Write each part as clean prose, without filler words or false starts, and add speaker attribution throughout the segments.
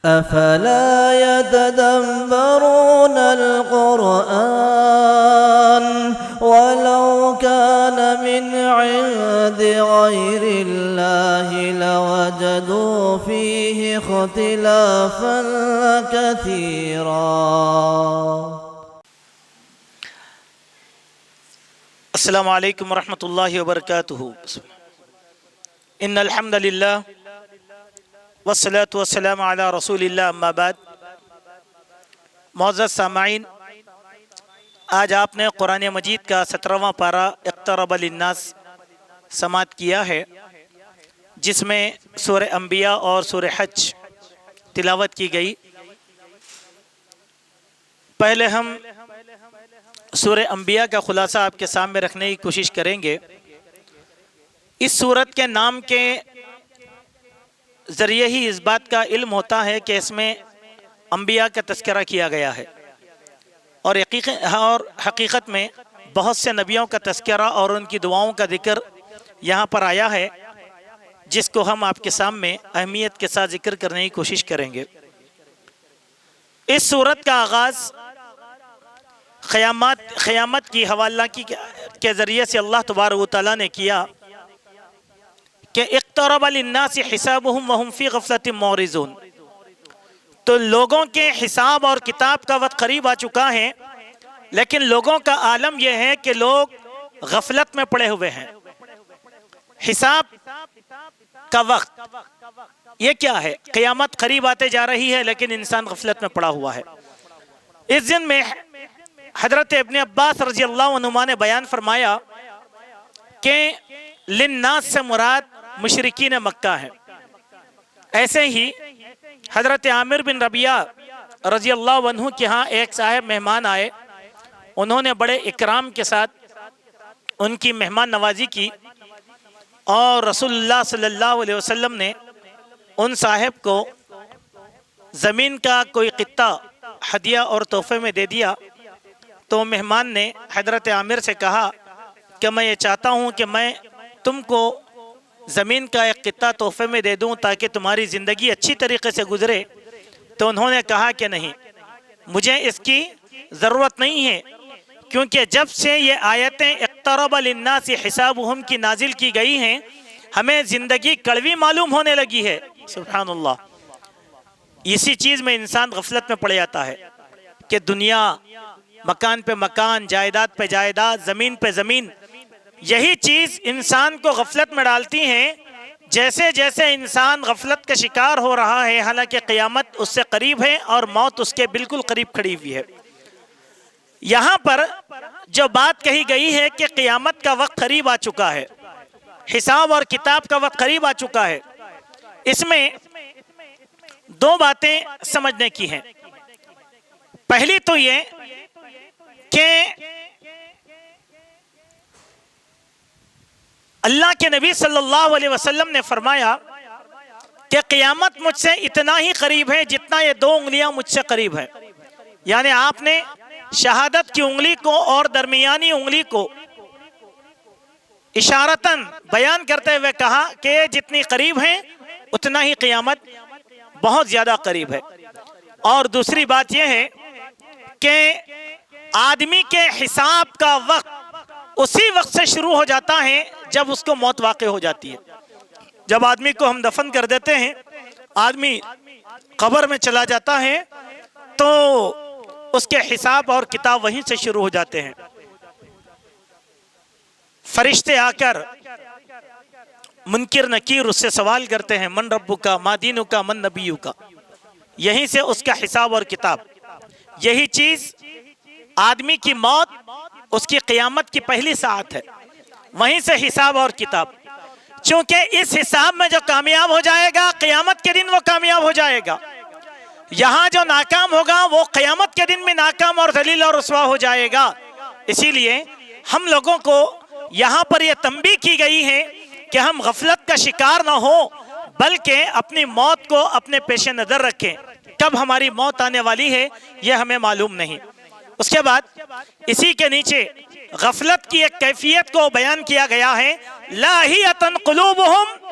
Speaker 1: أفلا يتدبرون القرآن ولو كان من عند غير الله لوجدوا فيه اختلافا كثيرا.
Speaker 2: السلام علیکم ورحمۃ اللہ وبرکاتہ. ان الحمد للہ والصلاة والسلام علی رسول اللہ، اما بعد. معزز سامعین، آج آپ نے قرآن مجید کا 17واں پارہ اقترب للناس سماعت کیا ہے، جس میں سورہ انبیاء اور سورہ حج تلاوت کی گئی. پہلے ہم سورہ انبیاء کا خلاصہ آپ کے سامنے رکھنے کی کوشش کریں گے. اس سورت کے نام کے ذریعے ہی اس بات کا علم ہوتا ہے کہ اس میں انبیاء کا تذکرہ کیا گیا ہے، اور حقیقت میں بہت سے نبیوں کا تذکرہ اور ان کی دعاؤں کا ذکر یہاں پر آیا ہے، جس کو ہم آپ کے سامنے اہمیت کے ساتھ ذکر کرنے کی کوشش کریں گے. اس سورت کا آغاز قیامت کی حوالہ کے ذریعے سے اللہ تبارک و تعالیٰ نے کیا کہ اقترب للناس حسابهم وهم فی غفلۃ معرضون. تو لوگوں کے حساب اور کتاب کا وقت قریب آ چکا ہے، لیکن لوگوں کا عالم یہ ہے کہ لوگ غفلت میں پڑے ہوئے ہیں. حساب کا وقت یہ کیا ہے؟ قیامت قریب آتے جا رہی ہے، لیکن انسان غفلت میں پڑا ہوا ہے. اس دن میں حضرت ابن عباس رضی اللہ عنہما نے بیان فرمایا کہ للناس سے مراد مشرکین مکہ ہے. ایسے ہی حضرت عامر بن ربیعہ رضی اللہ عنہ کے ہاں ایک صاحب مہمان آئے. انہوں نے بڑے اکرام کے ساتھ ان کی مہمان نوازی کی، اور رسول اللہ صلی اللہ علیہ وسلم نے ان صاحب کو زمین کا کوئی قطع ہدیہ اور تحفے میں دے دیا. تو مہمان نے حضرت عامر سے کہا کہ میں یہ چاہتا ہوں کہ میں تم کو زمین کا ایک قطع تحفے میں دے دوں تاکہ تمہاری زندگی اچھی طریقے سے گزرے. تو انہوں نے کہا کہ نہیں، مجھے اس کی ضرورت نہیں ہے، کیونکہ جب سے یہ آیتیں اقترب للناس حسابهم کی نازل کی گئی ہیں، ہمیں زندگی کڑوی معلوم ہونے لگی ہے. سبحان اللہ. اسی چیز میں انسان غفلت میں پڑ جاتا ہے کہ دنیا، مکان پہ مکان، جائیداد پہ جائیداد، زمین پہ زمین، یہی چیز انسان کو غفلت میں ڈالتی ہیں. جیسے جیسے انسان غفلت کا شکار ہو رہا ہے، حالانکہ قیامت اس سے قریب ہے اور موت اس کے بالکل قریب کھڑی ہوئی ہے. یہاں پر جو بات کہی گئی ہے کہ قیامت کا وقت قریب آ چکا ہے، حساب اور کتاب کا وقت قریب آ چکا ہے، اس میں دو باتیں سمجھنے کی ہیں. پہلی تو یہ کہ اللہ کے نبی صلی اللہ علیہ وسلم نے فرمایا کہ قیامت مجھ سے اتنا ہی قریب ہے جتنا یہ دو انگلیاں مجھ سے قریب ہیں. یعنی آپ نے شہادت کی انگلی کو اور درمیانی انگلی کو اشارتاً بیان کرتے ہوئے کہا کہ یہ جتنی قریب ہیں اتنا ہی قیامت بہت زیادہ قریب ہے. اور دوسری بات یہ ہے کہ آدمی کے حساب کا وقت اسی وقت سے شروع ہو جاتا ہے جب اس کو موت واقع ہو جاتی ہے. جب آدمی کو ہم دفن کر دیتے ہیں، آدمی قبر میں چلا جاتا ہے، تو اس کے حساب اور کتاب وہیں سے شروع ہو جاتے ہیں. فرشتے آ کر منکر نکیر اس سے سوال کرتے ہیں، من ربک ما دینک من نبیک. یہیں سے اس کا حساب اور کتاب. یہی چیز آدمی کی موت اس کی قیامت کی پہلی ساعت ہے، وہیں سے حساب اور کتاب. چونکہ اس حساب میں جو کامیاب ہو جائے گا قیامت کے دن وہ کامیاب ہو جائے گا. یہاں جو ناکام ہوگا وہ قیامت کے دن میں ناکام اور ذلیل اور رسوا ہو جائے گا. اسی لیے ہم لوگوں کو یہاں پر یہ تنبیہ کی گئی ہے کہ ہم غفلت کا شکار نہ ہو، بلکہ اپنی موت کو اپنے پیش نظر رکھیں. کب ہماری موت آنے والی ہے یہ ہمیں معلوم نہیں. اس کے بعد اسی کے نیچے غفلت کی ایک کیفیت کو بیان کیا گیا ہے، لاہیۃ قلوبہم،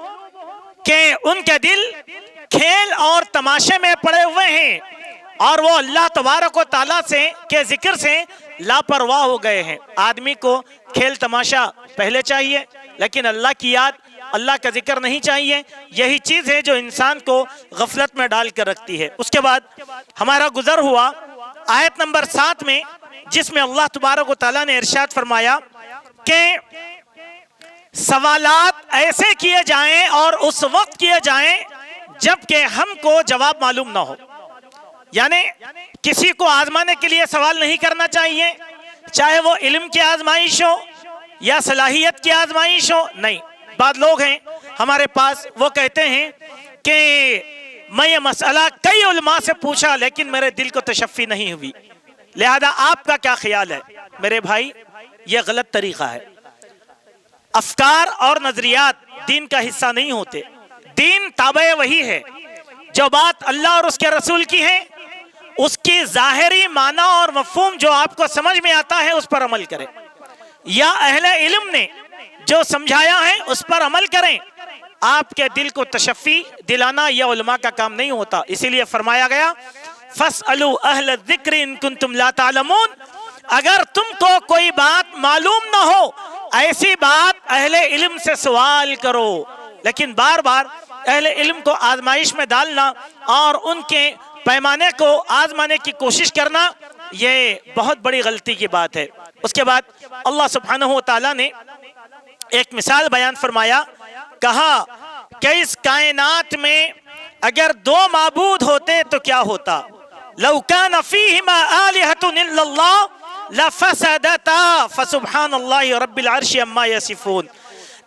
Speaker 2: کہ ان کے دل کھیل اور تماشے میں پڑے ہوئے ہیں اور وہ اللہ تبارک و تعالیٰ سے کے ذکر سے لاپرواہ ہو گئے ہیں۔ آدمی کو کھیل تماشا پہلے چاہیے لیکن اللہ کی یاد، اللہ کا ذکر نہیں چاہیے۔ یہی چیز ہے جو انسان کو غفلت میں ڈال کر رکھتی ہے۔ اس کے بعد ہمارا گزر ہوا آیت نمبر 7 میں، جس میں اللہ تبارک و تعالیٰ نے ارشاد فرمایا کہ سوالات ایسے کیے جائیں اور اس وقت کیے جائیں جب کہ ہم کو جواب معلوم نہ ہو۔ یعنی کسی کو آزمانے کے لیے سوال نہیں کرنا چاہیے، چاہے وہ علم کی آزمائش ہو یا صلاحیت کی آزمائش ہو۔ نہیں، بعض لوگ ہیں ہمارے پاس، وہ کہتے ہیں کہ میں یہ مسئلہ کئی علماء سے پوچھا لیکن میرے دل کو تشفی نہیں ہوئی، لہذا آپ کا کیا خیال ہے؟ میرے بھائی، یہ غلط طریقہ ہے۔ افکار اور نظریات دین کا حصہ نہیں ہوتے۔ دین تابع وہی ہے، جو بات اللہ اور اس کے رسول کی ہے اس کی ظاہری معنی اور مفہوم جو آپ کو سمجھ میں آتا ہے اس پر عمل کریں، یا اہل علم نے جو سمجھایا ہے اس پر عمل کریں۔ آپ کے دل کو تشفی دلانا یہ علماء کا کام نہیں ہوتا۔ اسی لیے فرمایا گیا فَاسْأَلُوا أَهْلَ الذِّكْرِ إِن كُنتُمْ لَا تَعْلَمُونَ، اگر تم کو کوئی بات معلوم نہ ہو ایسی بات اہل علم سے سوال کرو۔ لیکن بار بار اہل علم کو آزمائش میں ڈالنا اور ان کے پیمانے کو آزمانے کی کوشش کرنا، یہ بہت بڑی غلطی کی بات ہے۔ اس کے بعد اللہ سبحانہ و تعالیٰ نے ایک مثال بیان فرمایا، کہا کہ اس کائنات میں اگر 2 معبود ہوتے تو کیا ہوتا؟ لو کان فیہما آلہۃ الا اللہ لفسدتا فسبحان اللہ رب العرش عما یصفون۔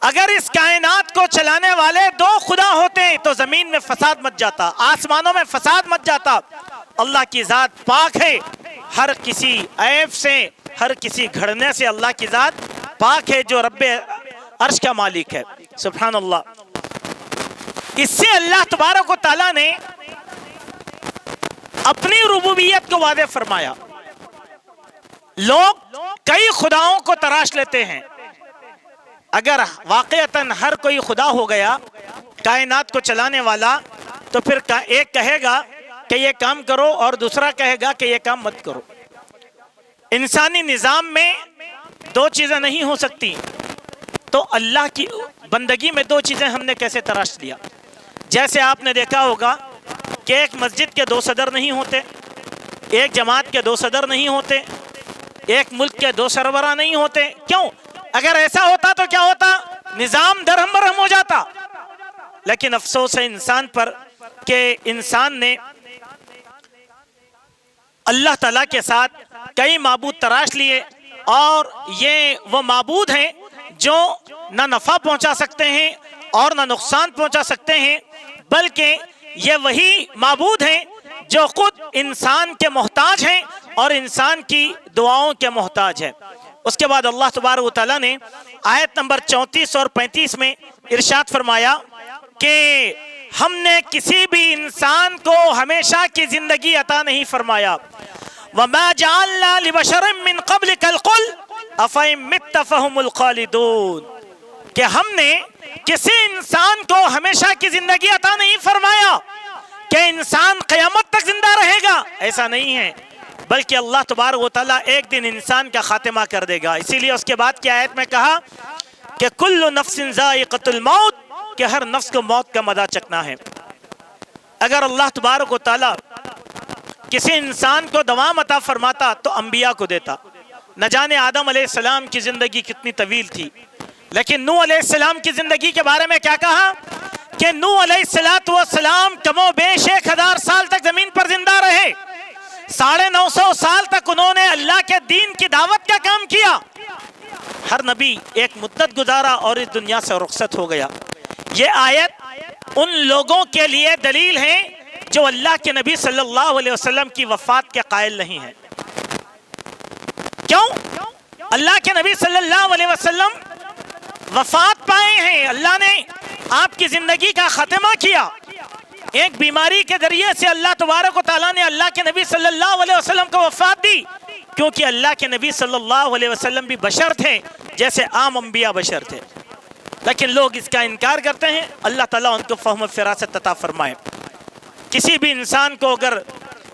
Speaker 2: اگر اس کائنات کو چلانے والے 2 خدا ہوتے تو زمین میں فساد مچ جاتا، آسمانوں میں فساد مچ جاتا۔ اللہ کی ذات پاک ہے، ہر کسی عیب سے، ہر کسی گھڑنے سے اللہ کی ذات پاک ہے، جو رب عرش کا مالک ہے۔ سبحان اللہ۔ اس سے اللہ تبارک و تعالیٰ نے اپنی ربوبیت کو واضح فرمایا۔ لوگ کئی خداؤں کو تراش لیتے ہیں، اگر واقعتاً ہر کوئی خدا ہو گیا کائنات کو چلانے والا تو پھر ایک کہے گا کہ یہ کام کرو اور دوسرا کہے گا کہ یہ کام مت کرو۔ انسانی نظام میں 2 چیزیں نہیں ہو سکتی، تو اللہ کی بندگی میں 2 چیزیں ہم نے کیسے تراش لیا؟ جیسے آپ نے دیکھا ہوگا کہ ایک مسجد کے 2 صدر نہیں ہوتے، ایک جماعت کے 2 صدر نہیں ہوتے، ایک ملک کے 2 سربراہ نہیں ہوتے۔ کیوں؟ اگر ایسا ہوتا تو کیا ہوتا؟ نظام درہم برہم ہو جاتا۔ لیکن افسوس ہے انسان پر کہ انسان نے اللہ تعالیٰ کے ساتھ کئی معبود تراش لیے، اور یہ وہ معبود ہیں جو نہ نفع پہنچا سکتے ہیں اور نہ نقصان پہنچا سکتے ہیں، بلکہ یہ وہی معبود ہیں جو خود انسان کے محتاج ہیں اور انسان کی دعاؤں کے محتاج ہیں۔ اس کے بعد اللہ تبارک و تعالیٰ نے آیت نمبر 34 اور 35 میں ارشاد فرمایا کہ ہم نے کسی بھی انسان کو ہمیشہ کی زندگی عطا نہیں فرمایا۔ وَمَا جَعَلْنَا لِبَشَرٍ مِّن قَبْلِكَ الْخُلْدَ أَفَإِن مِتَّ فَهُمُ الْخَالِدُونَ، کہ ہم نے کسی انسان کو ہمیشہ کی زندگی عطا نہیں فرمایا کہ انسان قیامت تک زندہ رہے گا، ایسا نہیں ہے، بلکہ اللہ تبارک و تعالیٰ ایک دن انسان کا خاتمہ کر دے گا۔ اسی لیے اس کے بعد کی آیت میں کہا کہ کل نفس ذائقۃ الموت، کہ ہر نفس کو موت کا مزہ چکھنا ہے۔ اگر اللہ تبارک و تعالیٰ کسی انسان کو دوام عطا فرماتا تو انبیاء کو دیتا۔ نہ جانے آدم علیہ السلام کی زندگی کتنی طویل تھی، لیکن نوح علیہ السلام کی زندگی کے بارے میں کیا کہا کہ نوح علیہ السلام کم و بیش 1000 سال تک زمین پر زندہ رہے، 950 سال تک انہوں نے اللہ کے دین کی دعوت کا کام کیا۔ ہر نبی ایک مدت گزارا اور اس دنیا سے رخصت ہو گیا۔ یہ آیت ان لوگوں کے لیے دلیل ہے جو اللہ کے نبی صلی اللہ علیہ وسلم کی وفات کے قائل نہیں ہیں۔ کیوں؟ اللہ کے نبی صلی اللہ علیہ وسلم وفات پائے ہیں، اللہ نے آپ کی زندگی کا خاتمہ کیا۔ ایک بیماری کے ذریعے سے اللہ تبارک و تعالیٰ نے اللہ کے نبی صلی اللہ علیہ وسلم کو وفات دی، کیونکہ اللہ کے نبی صلی اللہ علیہ وسلم بھی بشر تھے جیسے عام انبیاء بشر تھے، لیکن لوگ اس کا انکار کرتے ہیں۔ اللہ تعالیٰ ان کو فہم و فراست عطا فرمائے۔ کسی بھی انسان کو اگر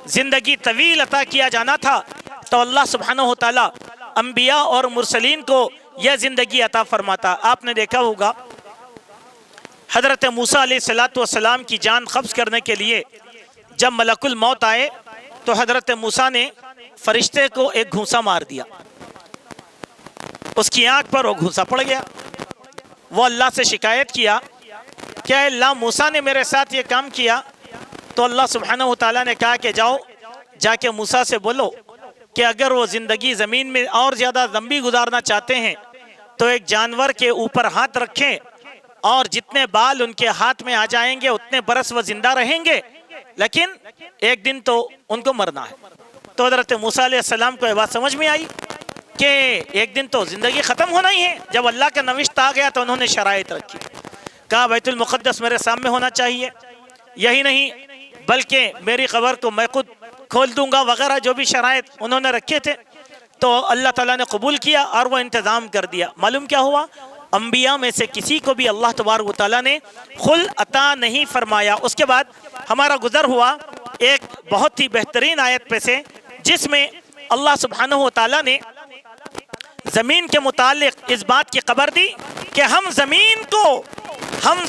Speaker 2: زندگی طویل عطا کیا جانا تھا تو اللہ سبحانہ و تعالی انبیاء اور مرسلین کو یہ زندگی عطا فرماتا۔ آپ نے دیکھا ہوگا حضرت موسیٰ علیہ السلام کی جان قبض کرنے کے لیے جب ملک الموت آئے تو حضرت موسیٰ نے فرشتے کو ایک گھونسا مار دیا، اس کی آنکھ پر وہ گھونسا پڑ گیا۔ وہ اللہ سے شکایت کیا کہ اے اللہ موسیٰ نے میرے ساتھ یہ کام کیا، تو اللہ سبحانہ و تعالیٰ نے کہا کہ جاؤ جا کے موسیٰ سے بولو کہ اگر وہ زندگی زمین میں اور زیادہ لمبی گزارنا چاہتے ہیں تو ایک جانور کے اوپر ہاتھ رکھیں اور جتنے بال ان کے ہاتھ میں آ جائیں گے اتنے برس وہ زندہ رہیں گے، لیکن ایک دن تو ان کو مرنا ہے۔ تو حضرت موسیٰ علیہ السلام کو یہ بات سمجھ میں آئی کہ ایک دن تو زندگی ختم ہونا ہی ہے۔ جب اللہ کا نوشت آ گیا تو انہوں نے شرائط رکھی، کہا بیت المقدس میرے سامنے ہونا چاہیے، یہی نہیں بلکہ میری قبر کو میں خود کھول دوں گا وغیرہ جو بھی شرائط انہوں نے رکھے تھے۔ تو اللہ تعالیٰ نے قبول کیا اور وہ انتظام کر دیا۔ معلوم کیا ہوا؟ انبیاء میں سے کسی کو بھی اللہ تبارک و تعالیٰ نے خل عطا نہیں فرمایا۔ اس کے بعد ہمارا گزر ہوا ایک بہت ہی بہترین آیت پہ سے، جس میں اللہ سبحانہ و تعالیٰ نے زمین کے متعلق اس بات کی خبر دی کہ ہم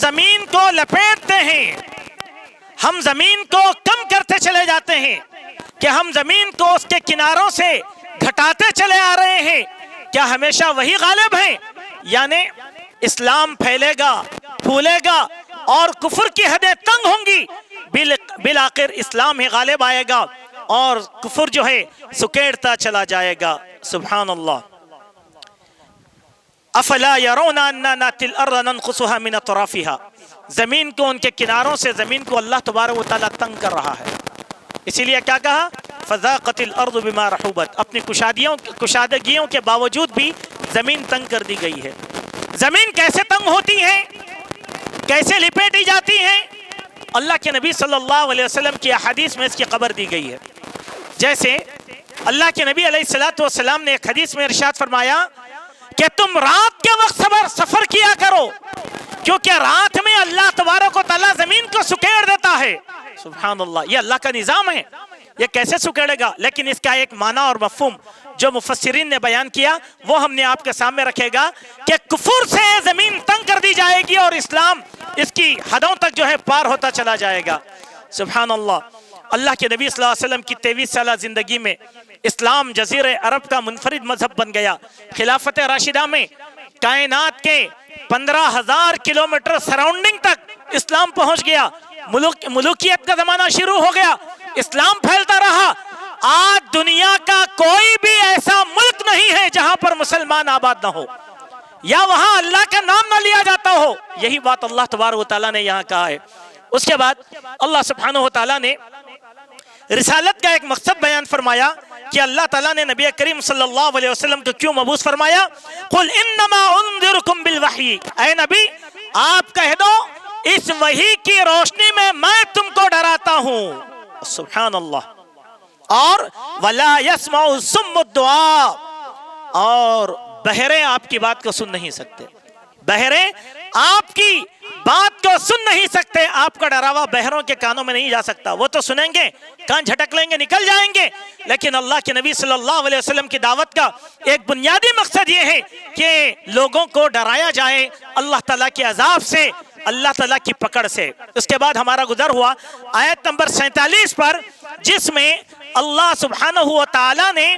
Speaker 2: زمین کو لپیٹتے ہیں، ہم زمین کو کم کرتے چلے جاتے ہیں، کہ ہم زمین کو اس کے کناروں سے گھٹاتے چلے آ رہے ہیں۔ کیا ہمیشہ وہی غالب ہیں؟ یعنی اسلام پھیلے گا، پھولے گا اور کفر کی حدیں تنگ ہوں گی، بالآخر اسلام ہی غالب آئے گا اور کفر جو ہے سکیڑتا چلا جائے گا۔ سبحان اللہ۔ افلا يرون اننا ناتي الارض ننقصها من اطرافها، زمین کو ان کے کناروں سے زمین کو اللہ تبارک و تعالیٰ تنگ کر رہا ہے۔ اسی لیے کیا کہا؟ فذاقت الارض بما رحبت، اپنی کشادگیوں کے باوجود بھی زمین تنگ کر دی گئی ہے۔ زمین کیسے تنگ ہوتی ہے، کیسے لپیٹی جاتی ہے؟ اللہ کے نبی صلی اللہ علیہ وسلم کی احادیث میں اس کی خبر دی گئی ہے۔ جیسے اللہ کے نبی علیہ السلام نے ایک حدیث میں ارشاد فرمایا کہ تم رات کے وقت سفر کیا کرو، کیونکہ رات میں اللہ تبارک و تعالیٰ زمین کو سکیڑ دیتا ہے۔ سبحان اللہ، یہ اللہ کا نظام ہے، یہ کیسے سکیڑے گا؟ لیکن اس کا ایک معنی اور مفہوم جو مفسرین نے بیان کیا وہ ہم نے آپ کے سامنے رکھے گا کہ کفر سے زمین تنگ کر دی جائے گی اور اسلام اس کی حدوں تک جو ہے پار ہوتا چلا جائے گا۔ سبحان اللہ۔ اللہ کے نبی صلی اللہ علیہ وسلم کی 23 سالہ زندگی میں اسلام جزیرہ عرب کا منفرد مذہب بن گیا۔ خلافت راشدہ میں کائنات کے 15,000 کلومیٹر سراؤنڈنگ تک اسلام پہنچ گیا، ملوکیت کا زمانہ شروع ہو گیا، اسلام پھیلتا رہا۔ آج دنیا کا کوئی بھی ایسا ملک نہیں ہے جہاں پر مسلمان آباد نہ ہو یا وہاں اللہ کا نام نہ لیا جاتا ہو۔ یہی بات اللہ تبارک و تعالیٰ نے یہاں کہا ہے۔ اس کے بعد اللہ سبحانہ و تعالیٰ نے رسالت کا ایک مقصد بیان فرمایا کہ اللہ تعالیٰ نے نبی کریم صلی اللہ علیہ وسلم کو کیوں مبعوث فرمایا؟ قل انما انذرکم بالوحی، اے نبی آپ کہہ دو اس وحی کی روشنی میں تم کو ڈراتا ہوں۔ سبحان اللہ۔ اور ولا يسمع الصم الدعاء، اور بہرے آپ کی بات کو سن نہیں سکتے، بہرے آپ کی بات کو سن نہیں سکتے۔ آپ کا ڈراوا بہروں کے کانوں میں نہیں جا سکتا، وہ تو سنیں گے، کان جھٹک لیں گے، نکل جائیں گے، لیکن اللہ کے نبی صلی اللہ علیہ وسلم کی دعوت کا ایک بنیادی مقصد یہ ہے کہ لوگوں کو ڈرایا جائے اللہ تعالیٰ کے عذاب سے، اللہ تعالیٰ کی پکڑ سے۔ اس کے بعد ہمارا گزر ہوا آیت نمبر 47 پر، جس میں اللہ سبحانہ و تعالیٰ نے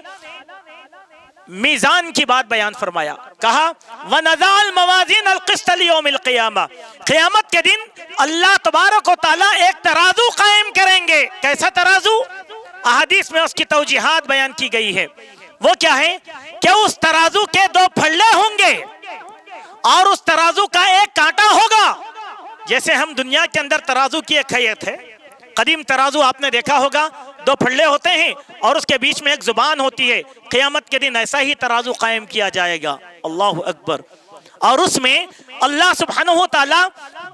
Speaker 2: میزان کی بات بیان فرمایا، کہا وَنَضَعَ الْمَوَازِينَ الْقِسْطَ لِيَوْمِ الْقِيَامَةِ، قیامت کے دن اللہ تبارک و تعالیٰ ایک ترازو قائم کریں گے۔ کیسا ترازو؟ احادیث میں اس کی توجیحات بیان کی گئی ہے۔ وہ کیا ہے کہ اس ترازو کے 2 پھلے ہوں گے اور اس ترازو کا ایک کانٹا ہوگا۔ جیسے ہم دنیا کے اندر ترازو کی ایک حیت ہے، قدیم ترازو آپ نے دیکھا ہوگا، 2 پھلے ہوتے ہیں اور اس کے بیچ میں ایک زبان ہوتی ہے۔ قیامت کے دن ایسا ہی ترازو قائم کیا جائے گا۔ اللہ اکبر۔ اور اس میں اللہ سبحانہ و تعالیٰ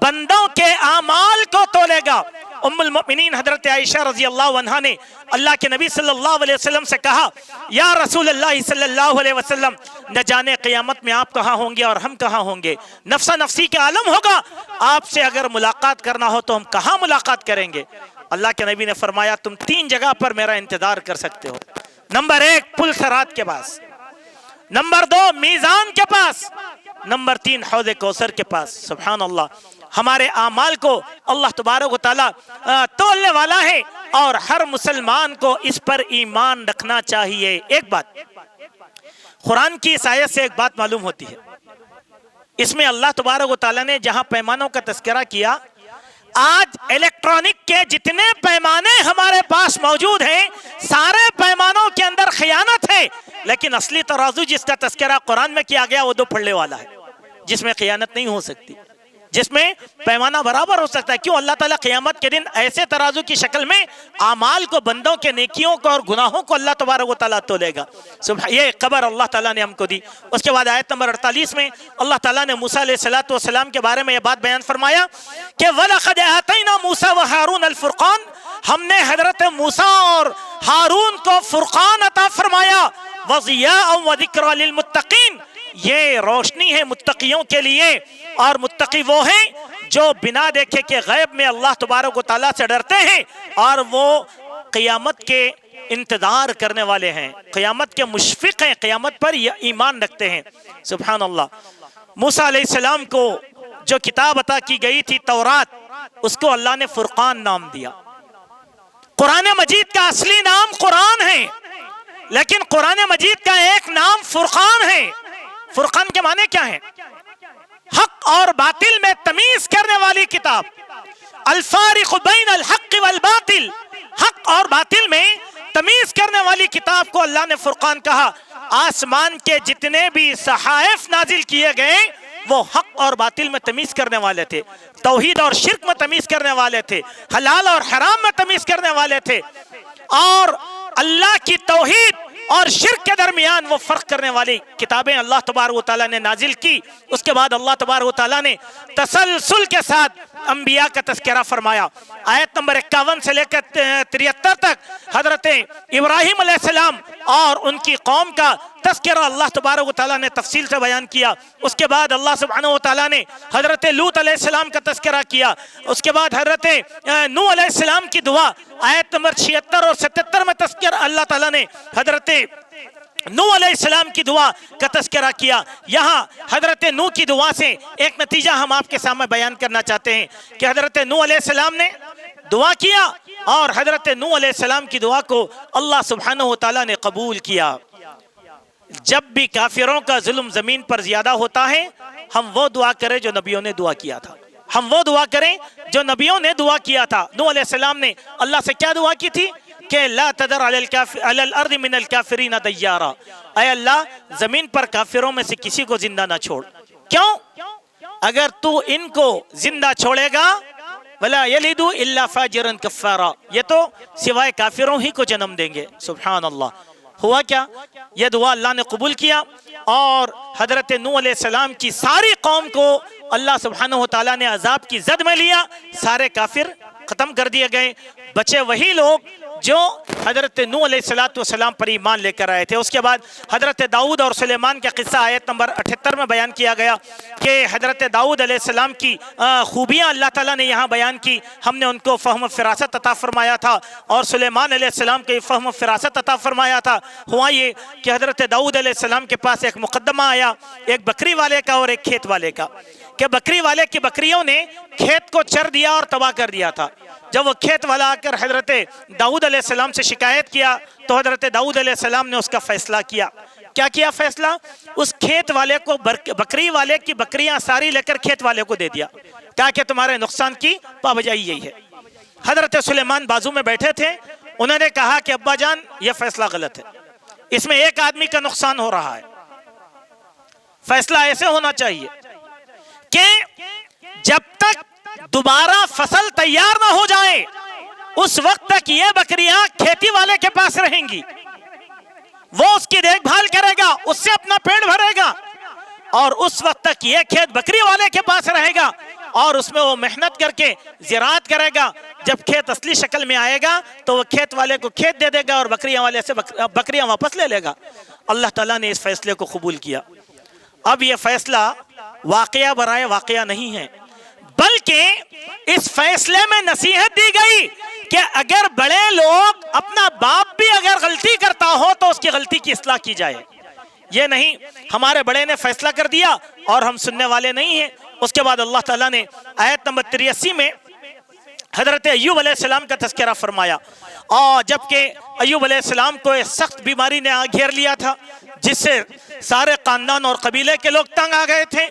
Speaker 2: بندوں کے اعمال کو تولے گا۔ ام المؤمنین حضرت عائشہ رضی اللہ عنہا نے اللہ کے نبی صلی اللہ علیہ وسلم سے کہا، یا رسول اللہ صلی اللہ علیہ وسلم، نہ جانے قیامت میں آپ کہاں ہوں گے اور ہم کہاں ہوں گے، نفسا نفسی کا عالم ہوگا، آپ سے اگر ملاقات کرنا ہو تو ہم کہاں ملاقات کریں گے؟ اللہ کے نبی نے فرمایا تم 3 جگہ پر میرا انتظار کر سکتے ہو. نمبر 1 پل صراط کے پاس، نمبر 2 میزان کے پاس، نمبر 3 حوض کوثر کے پاس. سبحان اللہ. ہمارے اعمال کو اللہ تبارک و تعالیٰ تولنے والا ہے اور ہر مسلمان کو اس پر ایمان رکھنا چاہیے. ایک بات قرآن کی اس آیت سے ایک بات معلوم ہوتی ہے، اس میں اللہ تبارک و تعالیٰ نے جہاں پیمانوں کا تذکرہ کیا، آج الیکٹرانک کے جتنے پیمانے ہمارے پاس موجود ہیں سارے پیمانوں کے اندر خیانت ہے، لیکن اصلی ترازو جس کا تذکرہ قرآن میں کیا گیا وہ 2 پھڑنے والا ہے، جس میں خیانت نہیں ہو سکتی، جس میں پیمانہ برابر ہو سکتا ہے. کیوں؟ اللہ تعالیٰ قیامت کے دن ایسے ترازو کی شکل میں اعمال کو، بندوں کے نیکیوں کو اور گناہوں کو اللہ تبارک و تعالیٰ تولے گا. یہ خبر اللہ تعالیٰ نے ہم کو دی. اس کے بعد آیت نمبر 48 میں اللہ تعالیٰ نے موسیٰ علیہ السلام کے بارے میں یہ بات بیان فرمایا کہ وَلَقَدْ آتَيْنَا مُوسَىٰ وَهَارُونَ الْفُرْقَانَ، ہم نے حضرت موسیٰ اور ہارون کو فرقان عطا فرمایا. وَضِيَاءً وَذِكْرًا لِلْمُتَّقِينَ، یہ روشنی ہے متقیوں کے لیے، اور متقی وہ ہیں جو بنا دیکھے کہ غیب میں اللہ تبارک و تعالیٰ سے ڈرتے ہیں اور وہ قیامت کے انتظار کرنے والے ہیں، قیامت کے مشفق ہیں، قیامت پر ایمان رکھتے ہیں. سبحان اللہ. موسیٰ علیہ السلام کو جو کتاب عطا کی گئی تھی تورات، اس کو اللہ نے فرقان نام دیا. قرآن مجید کا اصلی نام قرآن ہے، لیکن قرآن مجید کا ایک نام فرقان ہے. فرقان کے معنی کیا ہیں؟ حق اور باطل میں تمیز کرنے والی کتاب. الفارق بین الحق والباطل، حق اور باطل میں تمیز کرنے والی کتاب کو اللہ نے فرقان کہا. آسمان کے جتنے بھی صحائف نازل کیے گئے وہ حق اور باطل میں تمیز کرنے والے تھے، توحید اور شرک میں تمیز کرنے والے تھے، حلال اور حرام میں تمیز کرنے والے تھے، اور اللہ کی توحید اور شرک کے درمیان وہ فرق کرنے والی کتابیں اللہ تبارک و تعالیٰ نے نازل کی. اس کے بعد اللہ تبارک و تعالیٰ نے تسلسل کے ساتھ انبیاء کا تذکرہ فرمایا. آیت نمبر 51 سے لے کر 73 تک حضرت ابراہیم علیہ السلام اور ان کی قوم کا تذکرہ اللہ تبارک و تعالیٰ نے تفصیل سے بیان کیا. اس کے بعد اللہ سبحانہ و تعالیٰ نے حضرت لوط علیہ السلام کا تذکرہ کیا. اس کے بعد حضرت نوح علیہ السلام کی دعا آیت نمبر 76 اور 77 میں تذکرہ اللہ تعالیٰ نے حضرت نوح علیہ السلام کی دعا کا تذکرہ کیا. یہاں حضرت نوح کی دعا سے ایک نتیجہ ہم آپ کے سامنے بیان کرنا چاہتے ہیں کہ حضرت نوح علیہ السلام نے دعا کیا اور حضرت نوح علیہ السلام کی دعا کو اللہ سبحانہ و تعالیٰ نے قبول کیا. جب بھی کافروں کا ظلم زمین پر زیادہ ہوتا ہے ہم وہ دعا کریں جو نبیوں نے دعا کیا تھا، ہم وہ دعا کریں جو نبیوں نے دعا کیا تھا. نوح علیہ السلام نے اللہ سے کیا دعا کی تھی کہ لا تذر علی الارض من الکافرین دیارا، اے اللہ زمین پر کافروں میں سے کسی کو زندہ نہ چھوڑ. کیوں؟ اگر تو ان کو زندہ چھوڑے گا ولا یلدوا الا فاجرا کفارا، یہ تو سوائے کافروں ہی کو جنم دیں گے. سبحان اللہ. ہوا کیا؟ یہ دعا اللہ نے قبول کیا اور حضرت نوح علیہ السلام کی ساری قوم کو اللہ سبحانہ و تعالیٰ نے عذاب کی زد میں لیا. سارے کافر ختم کر دیے گئے، بچے وہی لوگ جو حضرت نوح علیہ السلام پر ایمان لے کر آئے تھے. اس کے بعد حضرت داؤد اور سلیمان کا قصہ آیت نمبر 78 میں بیان کیا گیا کہ حضرت داؤد علیہ السلام کی خوبیاں اللہ تعالیٰ نے یہاں بیان کی. ہم نے ان کو فہم و فراست عطا فرمایا تھا اور سلیمان علیہ السلام کو فہم و فراست عطا فرمایا تھا. ہوا یہ کہ حضرت داؤد علیہ السلام کے پاس ایک مقدمہ آیا، ایک بکری والے کا اور ایک کھیت والے کا، کہ بکری والے کی بکریوں نے کھیت کو چر دیا اور تباہ کر دیا تھا. جب وہ کھیت والا آ کر حضرت داؤد علیہ السلام سے شکایت کیا تو حضرت داؤد علیہ السلام نے اس کا فیصلہ کیا. کیا کیا فیصلہ؟ اس کھیت والے کو بکری والے کی بکریاں ساری لے کر کھیت والے کو دے دیا، کہا کہ تمہارے نقصان کی پابجائی یہی ہے. حضرت سلیمان بازو میں بیٹھے تھے، انہوں نے کہا کہ ابا جان یہ فیصلہ غلط ہے، اس میں ایک آدمی کا نقصان ہو رہا ہے. فیصلہ ایسے ہونا چاہیے کہ جب تک دوبارہ فصل تیار نہ ہو جائے اس وقت تک یہ بکریاں کھیتی والے کے پاس رہیں گی، وہ اس کی دیکھ بھال کرے گا، اس سے اپنا پیٹ بھرے گا، اور اس وقت تک یہ کھیت بکری والے کے پاس رہے گا اور اس میں وہ محنت کر کے زراعت کرے گا. جب کھیت اصلی شکل میں آئے گا تو وہ کھیت والے کو کھیت دے دے گا اور بکریاں والے سے بکریاں واپس لے لے گا. اللہ تعالیٰ نے اس فیصلے کو قبول کیا. اب یہ فیصلہ واقعہ برائے واقعہ نہیں ہے، بلکہ اس فیصلے میں نصیحت دی گئی کہ اگر بڑے لوگ، اپنا باپ بھی اگر غلطی کرتا ہو تو اس کی غلطی کی اصلاح کی جائے. یہ نہیں ہمارے بڑے نے فیصلہ کر دیا اور ہم سننے والے نہیں ہیں. اس کے بعد اللہ تعالیٰ نے آیت نمبر 83 میں حضرت ایوب علیہ السلام کا تذکرہ فرمایا. اور جبکہ ایوب علیہ السلام کو ایک سخت بیماری نے گھیر لیا تھا جس سے سارے خاندان اور قبیلے کے لوگ تنگ آ گئے تھے.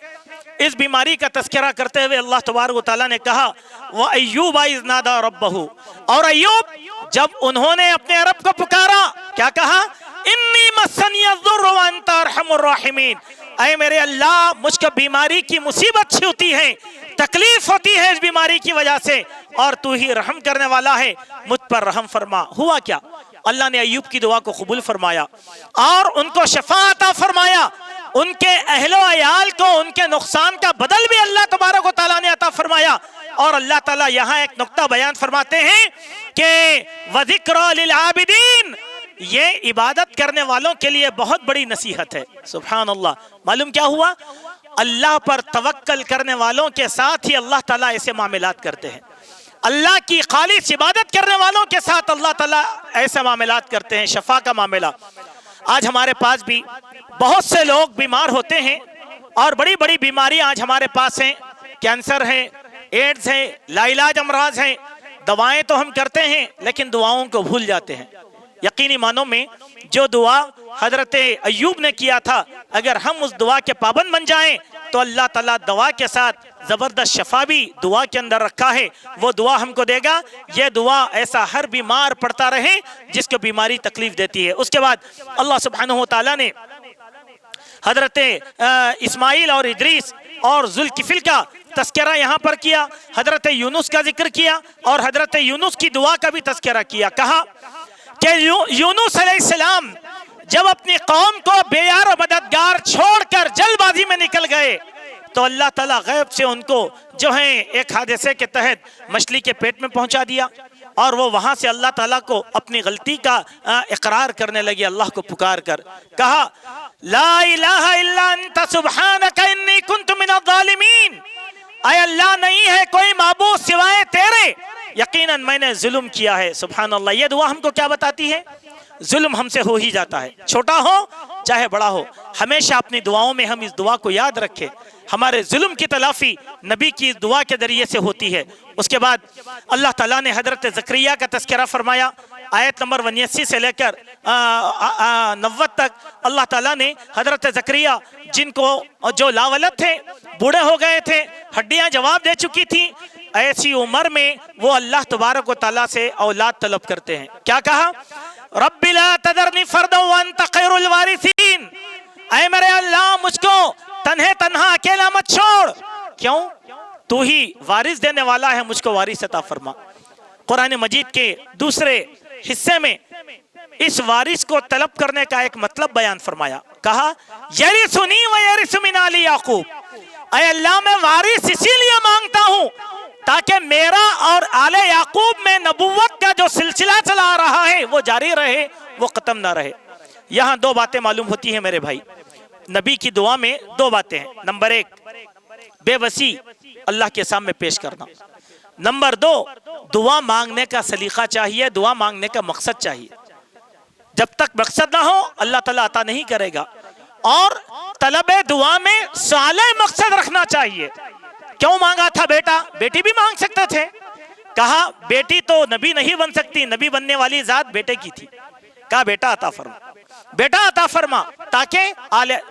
Speaker 2: اس بیماری کا تذکرہ کرتے ہوئے اللہ تبارک و تعالیٰ نے کہا وَأَيُّوبَ إِذْ نَادَى رَبَّهُ، اور ایوب جب انہوں نے اپنے رب کو پکارا کیا کہا؟ اِنِّي مَسَّنِيَ الضُّرُّ وَأَنْتَ أَرْحَمُ الرَّاحِمِينَ، اے میرے اللہ مجھ کو بیماری کی مصیبت چھوتی ہے، تکلیف ہوتی ہے اس بیماری کی وجہ سے، اور تو ہی رحم کرنے والا ہے، مجھ پر رحم فرما. ہوا کیا؟ اللہ نے ایوب کی دعا کو قبول فرمایا اور ان کو شفا عطا فرمایا. ان کے اہل و عیال کو ان کے نقصان کا بدل بھی اللہ تبارک و تعالیٰ نے عطا فرمایا. اور اللہ تعالیٰ یہاں ایک نقطہ بیان فرماتے ہیں کہ وَذِكْرَى لِلْعَابِدِينَ، یہ عبادت کرنے والوں کے لیے بہت بڑی نصیحت ہے. سبحان اللہ. معلوم کیا ہوا؟ اللہ پر توکل کرنے والوں کے ساتھ ہی اللہ تعالیٰ ایسے معاملات کرتے ہیں. اللہ کی خالص عبادت کرنے والوں کے ساتھ اللہ تعالیٰ ایسے معاملات کرتے ہیں. شفا کا معاملہ. آج ہمارے پاس بھی بہت سے لوگ بیمار ہوتے ہیں اور بڑی بڑی بیماریاں آج ہمارے پاس ہیں. کینسر ہے، ایڈز ہے، لا علاج امراض ہیں. دوائیں تو ہم کرتے ہیں لیکن دعاؤں کو بھول جاتے ہیں. یقینی معنوں میں جو دعا حضرت ایوب نے کیا تھا، اگر ہم اس دعا کے پابند بن جائیں تو اللہ تعالیٰ دعا کے ساتھ زبردست شفا بھی دعا کے اندر رکھا ہے، وہ دعا ہم کو دے گا. یہ دعا ایسا ہر بیمار پڑھتا رہے جس کو بیماری تکلیف دیتی ہے. اس کے بعد اللہ سبحانہ و تعالیٰ نے حضرت اسماعیل اور ادریس اور ذوالکفل کا تذکرہ یہاں پر کیا، حضرت یونس کا ذکر کیا اور حضرت یونس کی دعا کا بھی تذکرہ کیا. کہا کہ یونس علیہ السلام جب اپنی قوم کو بے یار و مددگار چھوڑ کر جلد بازی میں نکل گئے تو اللہ تعالیٰ غیب سے ان کو جو ہے ایک حادثے کے تحت مچھلی کے پیٹ میں پہنچا دیا اور وہ وہاں سے اللہ تعالیٰ کو اپنی غلطی کا اقرار کرنے لگے. اللہ کو پکار کر کہا لا الہ الا انت سبحانک انی کنت من الظالمین، اے اللہ نہیں ہے کوئی معبود سوائے تیرے، یقیناً میں نے ظلم کیا ہے. سبحان اللہ. یہ دعا ہم کو کیا بتاتی ہے؟ ظلم ہم سے ہو ہی جاتا ہے، چھوٹا ہو چاہے بڑا ہو. ہمیشہ اپنی دعاؤں میں ہم اس دعا کو یاد رکھیں. ہمارے ظلم کی تلافی نبی کی اس دعا کے ذریعے سے ہوتی ہے. اس کے بعد اللہ تعالیٰ نے حضرت زکریا کا تذکرہ فرمایا. آیت نمبر 89 سے لے کر 90 تک اللہ تعالیٰ نے حضرت زکریا جن کو جو لاولد تھے، بوڑھے ہو گئے تھے، ہڈیاں جواب دے چکی تھیں، ایسی عمر میں وہ اللہ تبارک و تعالیٰ سے اولاد طلب کرتے ہیں. کیا کہا؟ رب لا تذرنی فردا وانت خیر الوارثین، اے میرے اللہ مجھ کو تنہا اکیلا مت چھوڑ. کیوں؟ تو ہی وارث دینے والا ہے، مجھ کو وارث عطا فرما. قرآن مجید کے دوسرے حصے میں اس وارث کو طلب کرنے کا ایک مطلب بیان فرمایا. کہا یرثنی و یرث من آل یعقوب، اے اللہ میں وارث اسی لیے مانگتا ہوں تاکہ میرا اور آل یعقوب میں نبوت کا جو سلسلہ چلا رہا ہے وہ جاری رہے، وہ ختم نہ رہے. یہاں دو باتیں معلوم ہوتی ہیں میرے بھائی. نبی کی دعا میں دو باتیں ہیں. نمبر 1 بے بسی اللہ کے سامنے پیش کرنا. نمبر 2 دعا مانگنے کا سلیقہ چاہیے، دعا مانگنے کا مقصد چاہیے. جب تک مقصد نہ ہو اللہ تعالیٰ عطا نہیں کرے گا. اور طلب دعا میں صالح مقصد رکھنا چاہیے. کیوں مانگا تھا بیٹا؟ بیٹی بھی مانگ سکتے تھے. کہا بیٹی تو نبی نہیں بن سکتی، نبی بننے والی ذات بیٹے کی تھی. کہا بیٹا عطا فرما، بیٹا عطا فرما. تاکہ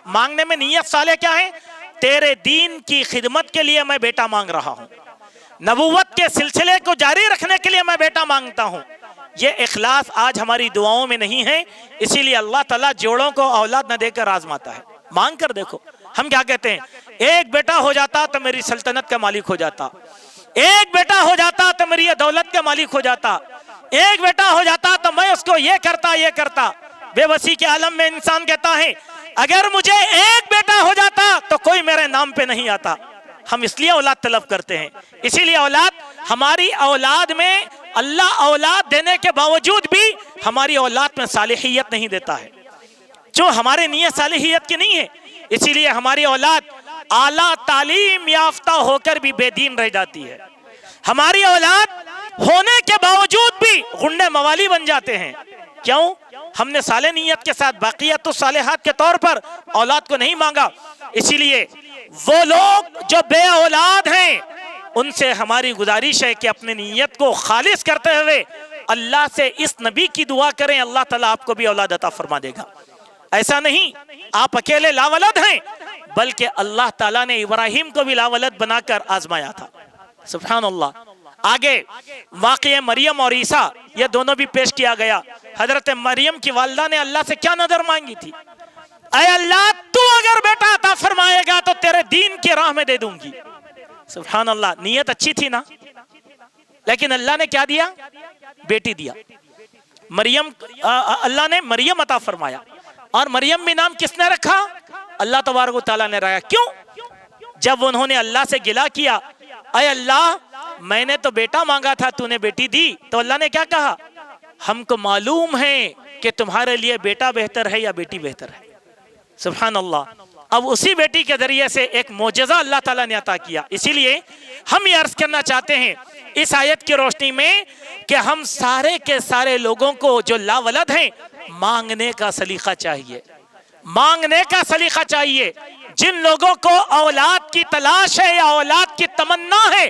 Speaker 2: مانگنے میں نیت صالح کیا ہے؟ تیرے دین کی خدمت کے لیے میں بیٹا مانگ رہا ہوں، نبوت کے سلسلے کو جاری رکھنے کے لیے میں بیٹا مانگتا ہوں. یہ اخلاص آج ہماری دعاؤں میں نہیں ہے، اسی لیے اللہ تعالیٰ جوڑوں کو اولاد نہ دے کر آزماتا ہے. مانگ کر دیکھو. ہم کیا کہتے ہیں؟ ایک بیٹا ہو جاتا تو میری سلطنت کا مالک ہو جاتا، ایک بیٹا ہو جاتا تو میری دولت کا مالک ہو جاتا، ایک بیٹا ہو جاتا تو میں اس کو یہ کرتا. بے بسی کے عالم میں انسان کہتا ہے اگر مجھے ایک بیٹا ہو جاتا تو کوئی میرے نام پہ نہیں آتا. ہم اس لیے اولاد طلب کرتے ہیں. اسی لیے ہماری اولاد میں اللہ اولاد دینے کے باوجود بھی ہماری اولاد میں صالحیت نہیں دیتا ہے، جو ہمارے نیت صالحیت کی نہیں ہے. اسی لیے ہماری اولاد اعلیٰ تعلیم یافتہ ہو کر بھی بے دین رہ جاتی ہے. ہماری اولاد ہونے کے باوجود بھی غنڈے موالی بن جاتے ہیں. کیوں؟ ہم نے صالح نیت کے ساتھ باقیات الصالحات کے طور پر اولاد کو نہیں مانگا. اسی لیے وہ لوگ جو بے اولاد ہیں ان سے ہماری گزارش ہے کہ اپنی نیت کو خالص کرتے ہوئے اللہ سے اس نبی کی دعا کریں, اللہ تعالیٰ آپ کو بھی اولاد عطا فرما دے گا. ایسا نہیں آپ اکیلے لاولد ہیں, بلکہ اللہ تعالیٰ نے ابراہیم کو بھی لاولد بنا کر آزمایا تھا. سبحان اللہ. آگے واقعہ مریم اور عیسیٰ یہ دونوں بھی پیش کیا گیا. حضرت مریم کی والدہ نے اللہ سے کیا نظر مانگی تھی؟ اے اللہ تو اگر بیٹا عطا فرمائے گا تو تیرے دین کی راہ میں دے دوں گی. سبحان اللہ. نیت اچھی تھی نا, لیکن اللہ نے کیا دیا؟ بیٹی دیا. مریم, اللہ نے مریم عطا فرمایا. اور مریم میں نام کس نے رکھا؟ اللہ تبارک و تعالیٰ نے رکھا. کیوں؟ جب انہوں نے اللہ سے گلہ کیا, اے اللہ میں نے تو بیٹا مانگا تھا, تو نے بیٹی دی, تو اللہ نے کیا کہا؟ ہم کو معلوم ہے کہ تمہارے لیے بیٹا بہتر ہے یا بیٹی بہتر ہے. سبحان اللہ. اب اسی بیٹی کے ذریعے سے ایک معجزہ اللہ تعالیٰ نے عطا کیا. اسی لیے ہم یہ عرض کرنا چاہتے ہیں اس آیت کی روشنی میں کہ ہم سارے کے سارے لوگوں کو جو لاولد ہیں مانگنے کا سلیقہ چاہیے, مانگنے کا سلیقہ چاہیے. جن لوگوں کو اولاد کی تلاش ہے یا اولاد کی تمنا ہے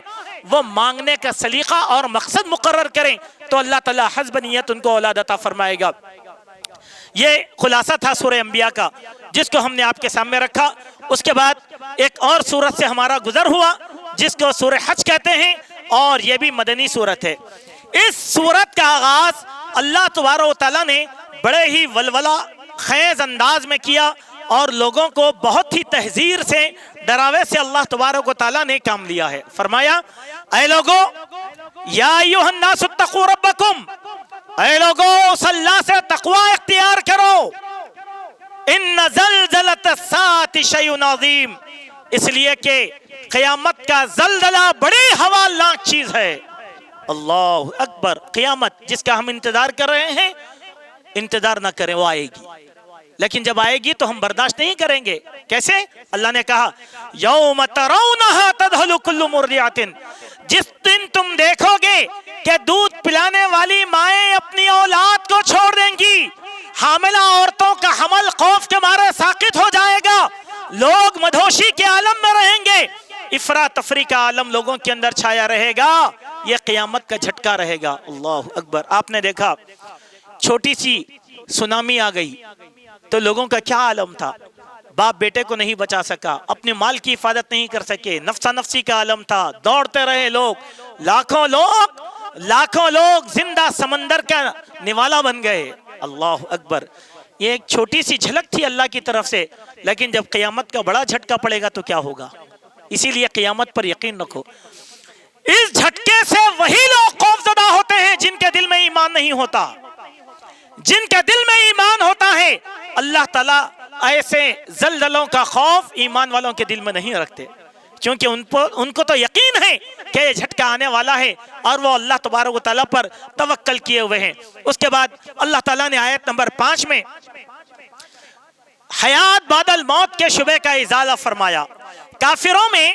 Speaker 2: وہ مانگنے کا سلیقہ اور مقصد مقرر کریں تو اللہ تعالیٰ حسب نیت ان کو اولاد عطا فرمائے گا. یہ خلاصہ تھا سورہ انبیاء کا جس کو ہم نے آپ کے سامنے رکھا. اس کے بعد ایک اور سورت سے ہمارا گزر ہوا جس کو سورہ حج کہتے ہیں, اور یہ بھی مدنی سورت ہے. اس سورت کا آغاز اللہ تبارک و تعالیٰ نے بڑے ہی ولولہ خیز انداز میں کیا اور لوگوں کو بہت ہی تحذیر سے, ڈراوے سے اللہ تبارک و تعالیٰ نے کام لیا ہے. فرمایا اے لوگو یا ایھا الناس اتقوا ربکم, اے لوگو اس اللہ سے تقوی اختیار کرو. ان زلزلۃ الساعۃ شیء عظیم, اس لیے کہ قیامت کا زلزلہ بڑی ہولناک چیز ہے. اللہ اکبر. قیامت جس کا ہم انتظار کر رہے ہیں, انتظار نہ کریں, وہ آئے گی. لیکن جب آئے گی تو ہم برداشت نہیں کریں گے. کیسے؟ اللہ نے کہا یوم ترونھا تذہل کل مرضعۃ, جس دن تم دیکھو گے کہ دودھ پلانے والی مائیں اپنی اولاد کو چھوڑ دیں گی, حاملہ عورتوں کا حمل خوف کے مارے ساقط ہو جائے گا, لوگ مدہوشی کے عالم میں رہیں گے, افراط تفریح کا عالم لوگوں کے اندر چھایا رہے گا. یہ قیامت کا جھٹکا رہے گا. اللہ اکبر. آپ نے دیکھا چھوٹی سی سونامی آ گئی تو لوگوں کا کیا عالم تھا, باپ بیٹے کو نہیں بچا سکا, اپنے مال کی حفاظت نہیں کر سکے, نفسا نفسی کا عالم تھا, دوڑتے رہے لوگ, لاکھوں لوگ زندہ سمندر کا نوالا بن گئے. اللہ اکبر. یہ ایک چھوٹی سی جھلک تھی اللہ کی طرف سے, لیکن جب قیامت کا بڑا جھٹکا پڑے گا تو کیا ہوگا. اسی لیے قیامت پر یقین رکھو. اس جھٹکے سے وہی لوگ خوفزدہ ہوتے ہیں جن کے دل میں ایمان نہیں ہوتا. جن کے دل میں ایمان ہوتا ہے اللہ تعالیٰ ایسے زلزلوں کا خوف ایمان والوں کے دل میں نہیں رکھتے, کیونکہ ان کو تو یقین ہے کہ یہ جھٹکا آنے والا ہے اور وہ اللہ تبارک و تعالیٰ پر توکل کیے ہوئے ہیں. اس کے بعد اللہ تعالیٰ نے آیت نمبر 5 میں حیات بعد الموت کے شبے کا ازالہ فرمایا. کافروں میں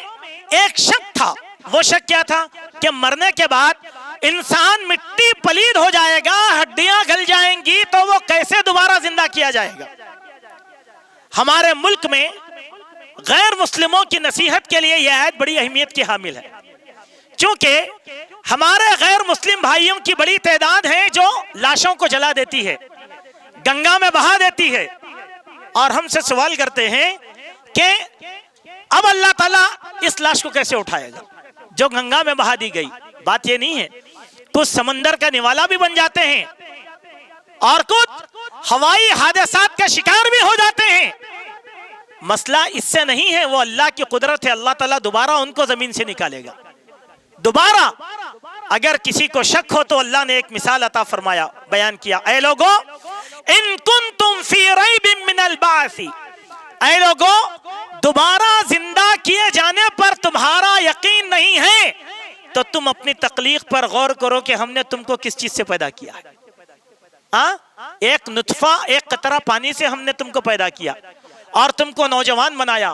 Speaker 2: ایک شک تھا. وہ شک کیا تھا؟ کہ مرنے کے بعد انسان مٹی پلید ہو جائے گا, ہڈیاں گل جائیں گی, تو وہ کیسے دوبارہ زندہ کیا جائے گا. ہمارے ملک میں غیر مسلموں کی نصیحت کے لیے یہ آیت بڑی اہمیت کی حامل ہے, چونکہ ہمارے غیر مسلم بھائیوں کی بڑی تعداد ہے جو لاشوں کو جلا دیتی ہے, گنگا میں بہا دیتی ہے, اور ہم سے سوال کرتے ہیں کہ اب اللہ تعالیٰ اس لاش کو کیسے اٹھائے گا جو گنگا میں بہا دی گئی. بات یہ نہیں ہے, کچھ سمندر کا نوالا بھی بن جاتے ہیں اور کچھ ہوائی حادثات کا شکار بھی ہو جاتے ہیں. مسئلہ اس سے نہیں ہے, وہ اللہ کی قدرت ہے. اللہ تعالیٰ دوبارہ ان کو زمین سے نکالے گا دوبارہ. اگر کسی کو شک ہو تو اللہ نے ایک مثال عطا فرمایا, بیان کیا. اے لوگو ان کنتم فی ریب من البعث, اے لوگو دوبارہ زندہ کیے جانے پر تمہارا یقین نہیں ہے تو تم اپنی تخلیق پر غور کرو کہ ہم نے تم کو کس چیز سے پیدا کیا ہے. ایک نطفہ, ایک قطرہ پانی سے ہم نے تم کو پیدا کیا اور تم کو نوجوان بنایا,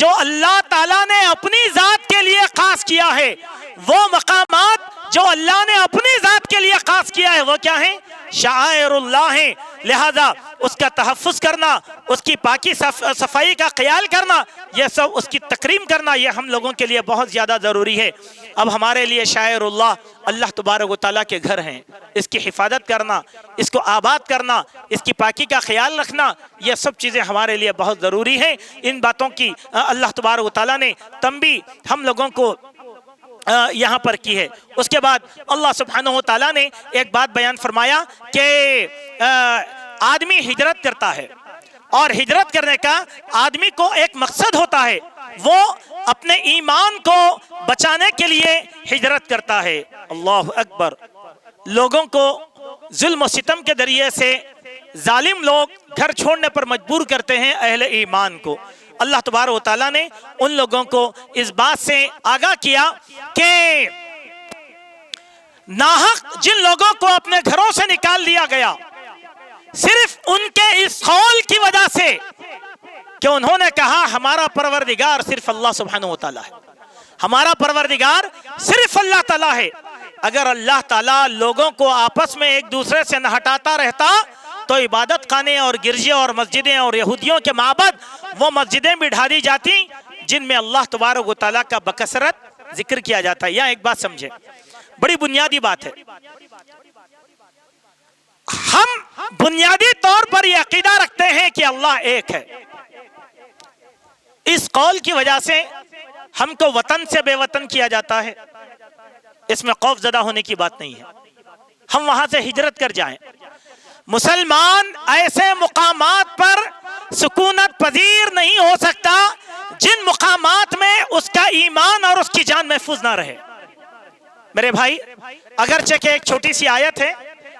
Speaker 2: جو اللہ تعالیٰ نے اپنی ذات کے لیے خاص کیا ہے، وہ مقامات جو اللہ نے اپنی ذات کے لیے خاص کیا ہے وہ کیا ہیں؟ شعائر اللہ ہیں۔ لہذا اس کا تحفظ کرنا، اس کی پاکی صفائی کا خیال کرنا، یہ سب اس کی تکریم کرنا، یہ ہم لوگوں کے لیے بہت زیادہ ضروری ہے۔ اب ہمارے لیے شعائر اللہ اللہ تبارک و تعالیٰ کے گھر ہیں، اس کی حفاظت کرنا، اس کو آباد کرنا، اس کی پاکی کا خیال رکھنا، یہ سب چیزیں ہمارے لیے بہت ضروری ہیں۔ ان باتوں کی اللہ تبارک و تعالیٰ نے تنبیہ ہم لوگوں کو یہاں پر کی ہے۔ اس کے بعد اللہ سبحانہ و تعالیٰ نے ایک بات بیان فرمایا کہ آدمی ہجرت کرتا ہے، اور ہجرت کرنے کا آدمی کو ایک مقصد ہوتا ہے، وہ اپنے ایمان کو بچانے کے لیے ہجرت کرتا ہے۔ اللہ اکبر۔ لوگوں کو ظلم و ستم کے ذریعے سے ظالم لوگ گھر چھوڑنے پر مجبور کرتے ہیں اہل ایمان کو۔ اللہ تبارک و تعالیٰ نے ان لوگوں کو اس بات سے آگاہ کیا کہ ناحق جن لوگوں کو اپنے گھروں سے نکال دیا گیا صرف ان کے اس قول کی وجہ سے کہ انہوں نے کہا ہمارا پروردگار صرف اللہ سبحانہ و تعالیٰ ہے، ہمارا پروردگار صرف اللہ تعالیٰ ہے۔ اگر اللہ تعالیٰ لوگوں کو آپس میں ایک دوسرے سے نہ ہٹاتا رہتا تو عبادت خانے اور گرجے اور مسجدیں اور یہودیوں کے معبد وہ مسجدیں بھی ڈھا دی جاتی جن میں اللہ تبارک و تعالیٰ کا بکثرت ذکر کیا جاتا ہے۔ یہاں ایک بات سمجھیں، بڑی بنیادی بات ہے۔ ہم بنیادی طور پر یہ عقیدہ رکھتے ہیں کہ اللہ ایک ہے۔ اس قول کی وجہ سے ہم کو وطن سے بے وطن کیا جاتا ہے، اس میں خوف زدہ ہونے کی بات نہیں ہے۔ ہم وہاں سے ہجرت کر جائیں۔ مسلمان ایسے مقامات پر سکونت پذیر نہیں ہو سکتا جن مقامات میں اس کا ایمان اور اس کی جان محفوظ نہ رہے۔ میرے بھائی، اگرچہ کہ ایک چھوٹی سی آیت ہے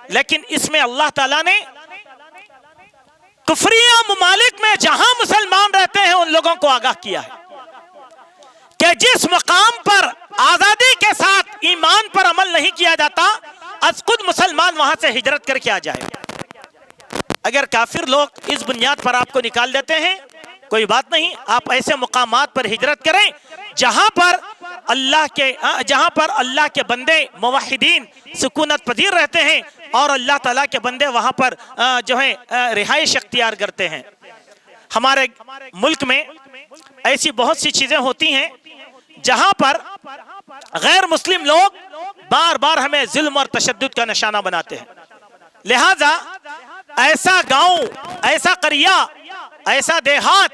Speaker 2: لیکن اس میں اللہ تعالیٰ نے کفریہ ممالک میں جہاں مسلمان رہتے ہیں ان لوگوں کو آگاہ کیا ہے کہ جس مقام پر آزادی کے ساتھ ایمان پر عمل نہیں کیا جاتا از خود مسلمان وہاں سے ہجرت کر کے آ جائے۔ اگر کافر لوگ اس بنیاد پر آپ کو نکال دیتے ہیں کوئی بات نہیں، آپ ایسے مقامات پر ہجرت کریں جہاں پر اللہ کے بندے موحدین سکونت پذیر رہتے ہیں اور اللہ تعالیٰ کے بندے وہاں پر جو ہے رہائش اختیار کرتے ہیں۔ ہمارے ملک میں ایسی بہت سی چیزیں ہوتی ہیں جہاں پر غیر مسلم لوگ بار بار ہمیں ظلم اور تشدد کا نشانہ بناتے ہیں۔ لہذا ایسا گاؤں، ایسا قریہ، ایسا دیہات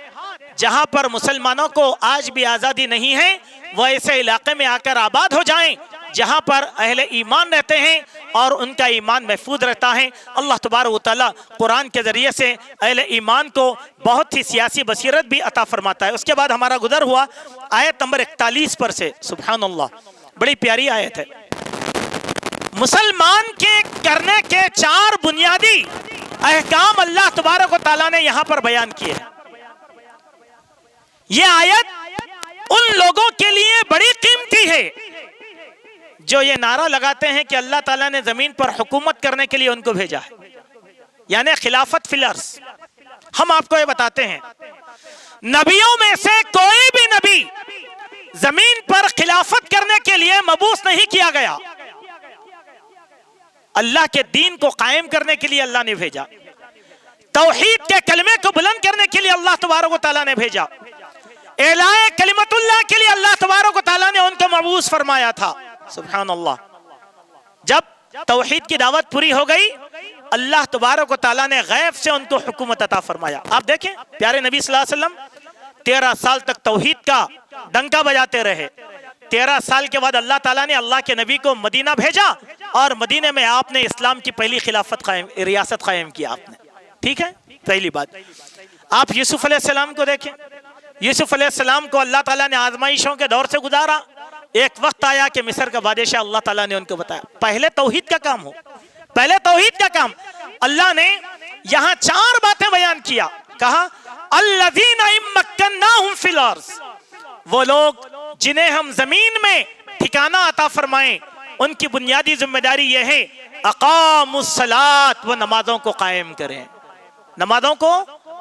Speaker 2: جہاں پر مسلمانوں کو آج بھی آزادی نہیں ہے، وہ ایسے علاقے میں آ کر آباد ہو جائیں جہاں پر اہل ایمان رہتے ہیں اور ان کا ایمان محفوظ رہتا ہے۔ اللہ تبارک و تعالیٰ قرآن کے ذریعے سے اہل ایمان کو بہت ہی سیاسی بصیرت بھی عطا فرماتا ہے۔ اس کے بعد ہمارا گزر ہوا آیت نمبر 41 پر سے، سبحان اللہ، بڑی پیاری آیت ہے۔ مسلمان کے کرنے کے 4 بنیادی احکام اللہ تبارک و تعالیٰ نے یہاں پر بیان کیے ہیں۔ یہ آیت ان لوگوں کے لیے بڑی قیمتی ہے جو یہ نعرہ لگاتے ہیں کہ اللہ تعالیٰ نے زمین پر حکومت کرنے کے لیے ان کو بھیجا ہے، یعنی خلافت فی الارض۔ ہم آپ کو یہ بتاتے ہیں نبیوں میں سے کوئی بھی نبی زمین پر خلافت کرنے کے لیے مبعوث نہیں کیا گیا، اللہ کے دین کو قائم کرنے کے لیے اللہ نے بھیجا، توحید کے کلمے کو بلند کرنے کے لیے اللہ تبارک و تعالیٰ نے بھیجا، اعلاء کلمت اللہ کے لیے اللہ تبارک و تعالیٰ نے ان کو مبعوث فرمایا تھا۔ سبحان اللہ۔ جب توحید کی دعوت پوری ہو گئی اللہ تبارک و تعالیٰ نے غیب سے ان کو حکومت عطا فرمایا۔ آپ دیکھیں پیارے نبی صلی اللہ علیہ وسلم 13 سال تک توحید کا ڈنکا بجاتے رہے۔ 13 سال کے بعد اللہ تعالیٰ نے اللہ کے نبی کو مدینہ بھیجا اور مدینہ میں آپ نے اسلام کی پہلی ریاست قائم کی آپ نے۔ ٹھیک ہے، پہلی بات۔ آپ یوسف علیہ السلام کو دیکھیں، یوسف علیہ السلام کو اللہ تعالیٰ نے آزمائشوں کے دور سے گزارا۔ ایک وقت آیا کہ مصر کا بادشاہ اللہ تعالیٰ نے ان کو بتایا پہلے توحید کا کام ہو، پہلے توحید کا کام۔ اللہ نے یہاں 4 باتیں بیان کیا، کہا الذین مکناہم فی الارض، وہ لوگ جنہیں ہم زمین میں ٹھکانہ عطا فرمائیں ان کی بنیادی ذمہ داری یہ ہے اقاموا الصلاۃ، وہ نمازوں کو قائم کریں، نمازوں کو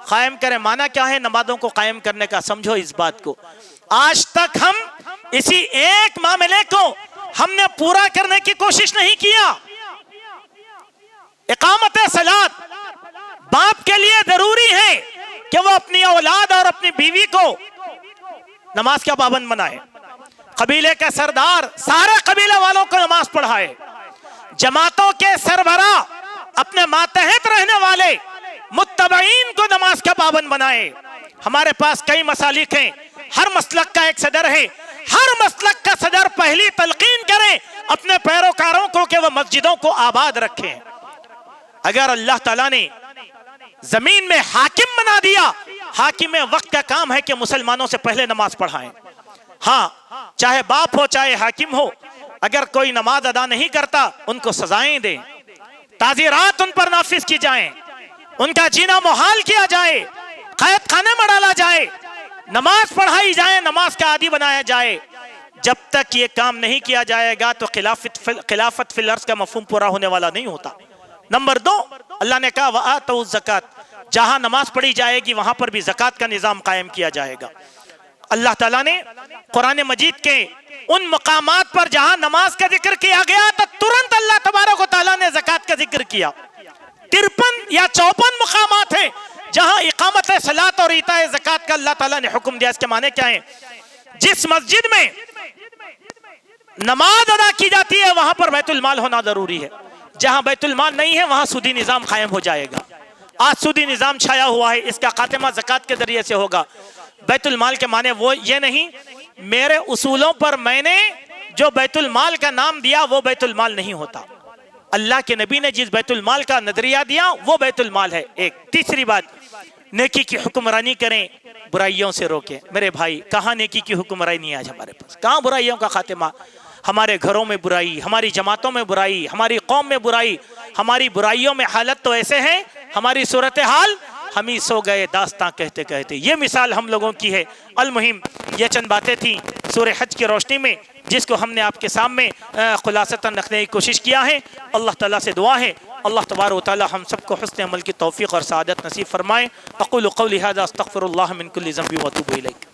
Speaker 2: قائم کریں. معنی کیا ہے نمازوں کو قائم کرنے کا؟ سمجھو اس بات کو. آج تک ہم اسی ایک معاملے کو ہم نے پورا کرنے کی کوشش نہیں کیا. اقامت صلاۃ باپ کے لیے ضروری ہے کہ وہ اپنی اولاد اور اپنی بیوی کو نماز کا پابند بنائے. قبیلے کا سردار سارے قبیلے والوں کو نماز پڑھائے. جماعتوں کے سربراہ اپنے ماتحت رہنے والے متبعین کو نماز کا پابند بنائے. ہمارے پاس کئی مسالک ہیں، ہر مسلک کا ایک صدر ہے. ہر مسلک کا صدر پہلی تلقین کرے اپنے پیروکاروں کو کہ وہ مسجدوں کو آباد رکھیں. اگر اللہ تعالیٰ نے زمین میں حاکم بنا دیا، حاکم وقت کا کام ہے کہ مسلمانوں سے پہلے نماز پڑھائیں. ہاں، چاہے باپ ہو چاہے حاکم ہو، اگر کوئی نماز ادا نہیں کرتا ان کو سزائیں دیں، تعزیرات ان پر نافذ کی جائیں، ان کا جینا محال کیا جائے، قید خانے میں ڈالا جائے، نماز پڑھائی جائے، نماز کا عادی بنایا جائے. جب تک یہ کام نہیں کیا جائے گا تو خلافت فی الارض کا مفہوم پورا ہونے والا نہیں ہوتا. نمبر 2، اللہ نے کہا وآتوا الزکاۃ، جہاں نماز پڑھی جائے گی وہاں پر بھی زکوٰۃ کا نظام قائم کیا جائے گا. اللہ تعالیٰ نے قرآن مجید کے ان مقامات پر جہاں نماز کا ذکر کیا گیا تو ترنت اللہ تبارک و تعالیٰ نے زکوٰۃ کا ذکر کیا. 53 یا 54 مقامات ہیں جہاں اقامت صلاۃ اور ایتاء زکوٰۃ کا اللہ تعالیٰ نے حکم دیا. اس کے معنی کیا ہیں؟ جس مسجد میں نماز ادا کی جاتی ہے وہاں پر بیت المال ہونا ضروری ہے. جہاں بیت المال نہیں ہے وہاں سودی نظام قائم ہو جائے گا. آج سودی نظام چھایا ہوا ہے، اس کا خاتمہ زکوٰۃ کے ذریعے سے ہوگا. بیت المال کے معنی وہ یہ نہیں میرے اصولوں پر میں نے جو بیت المال کا نام دیا وہ بیت المال نہیں ہوتا. اللہ کے نبی نے جس بیت المال کا نظریہ دیا وہ بیت المال ہے. ایک تیسری بات، نیکی کی حکمرانی کریں، برائیوں سے روکیں. میرے بھائی، کہاں نیکی کی حکمرانی ہے آج ہمارے پاس؟ کہاں برائیوں کا خاتمہ؟ ہمارے گھروں میں برائی، ہماری جماعتوں میں برائی، ہماری قوم میں برائی. ہماری برائیوں میں حالت تو ایسے ہیں، ہماری صورتحال ہم ہی سو گئے داستاں کہتے کہتے. یہ مثال ہم لوگوں کی ہے. المہم یہ چند باتیں تھیں سورہ حج کی روشنی میں جس کو ہم نے آپ کے سامنے خلاصتاً رکھنے کی کوشش کیا ہے. اللہ تعالیٰ سے دعا ہے اللہ تبارک و تعالی ہم سب کو حسن عمل کی توفیق اور سعادت نصیب فرمائے. اقول قولی ھذا استغفر اللہ من کل ذنب واتوب الیہ.